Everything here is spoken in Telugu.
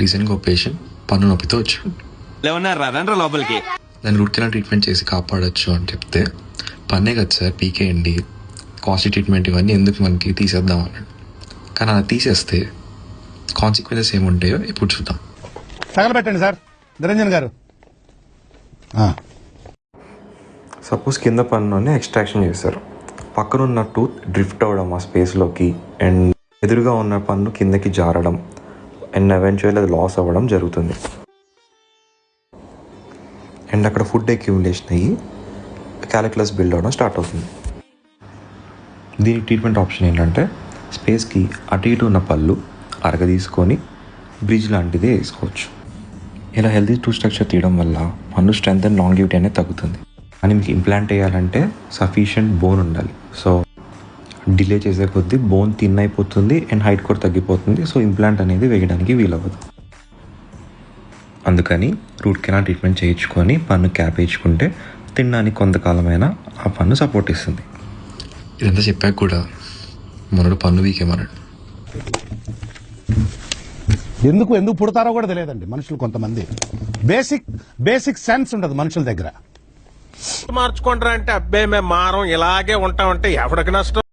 రీసెంట్గా ఒక పేషెంట్ పన్ను నొప్పితో వచ్చాడు. లోపలికి దాన్ని రూట్ కెనాల్ ట్రీట్మెంట్ చేసి కాపాడొచ్చు అని చెప్తే, పన్నే కదా సార్ పీకేయండి, కాస్ట్లీ ట్రీట్మెంట్ ఇవన్నీ ఎందుకు మనకి తీసేద్దాం అన్నాడు. కానీ అలా తీసేస్తే కాన్సిక్వెన్సెస్ ఏముంటాయో ఇప్పుడు చూద్దాం. తగలబెట్టండి సార్ నిరంజన్ గారు. సపోజ్ కింద పన్నుని ఎక్స్ట్రాక్షన్ చేశారు, పక్కనున్న టూత్ డ్రిఫ్ట్ అవ్వడం ఆ స్పేస్లోకి, అండ్ ఎదురుగా ఉన్న పన్ను కిందకి జారడం, అండ్ ఎవెన్చువల్ అది లాస్ అవ్వడం జరుగుతుంది. అండ్ అక్కడ ఫుడ్ అక్యుములేషన్ అయ్యి క్యాలిక్యులస్ బిల్డ్ అవ్వడం స్టార్ట్ అవుతుంది. దీని ట్రీట్మెంట్ ఆప్షన్ ఏంటంటే, స్పేస్కి అటు ఇటు ఉన్న పళ్ళు అరగదీసుకొని బ్రిడ్జ్ లాంటిది వేసుకోవచ్చు. ఇలా హెల్తీ టూత్ స్ట్రక్చర్ తీయడం వల్ల పన్ను స్ట్రెంత్ అండ్ లాంగివిటీ అనేది తగ్గుతుంది. కానీ మీకు ఇంప్లాంట్ వేయాలంటే సఫిషియంట్ బోన్ ఉండాలి. సో డిలే చేసే కొద్దీ బోన్ థిన్ అయిపోతుంది అండ్ హైట్ కూడా తగ్గిపోతుంది. సో ఇంప్లాంట్ అనేది వేయడానికి వీలవ్వదు. అందుకని రూట్ కెనాల్ ట్రీట్మెంట్ చేయించుకొని పన్ను క్యాప్ వేయించుకుంటే తినడానికి కొంతకాలమైనా ఆ పన్ను సపోర్ట్ ఇస్తుంది. ఇదంతా చెప్పాక కూడా మనడు పన్ను వీకేమన్నాడు. ఎందుకు పుడతారో కూడా తెలియదండి మనుషులు. కొంతమంది బేసిక్ సెన్స్ ఉండదు మనుషుల దగ్గర. మార్చుకుంటారా అంటే, అబ్బే మేము మారం ఇలాగే ఉంటామంటే ఎవరికి నష్టం.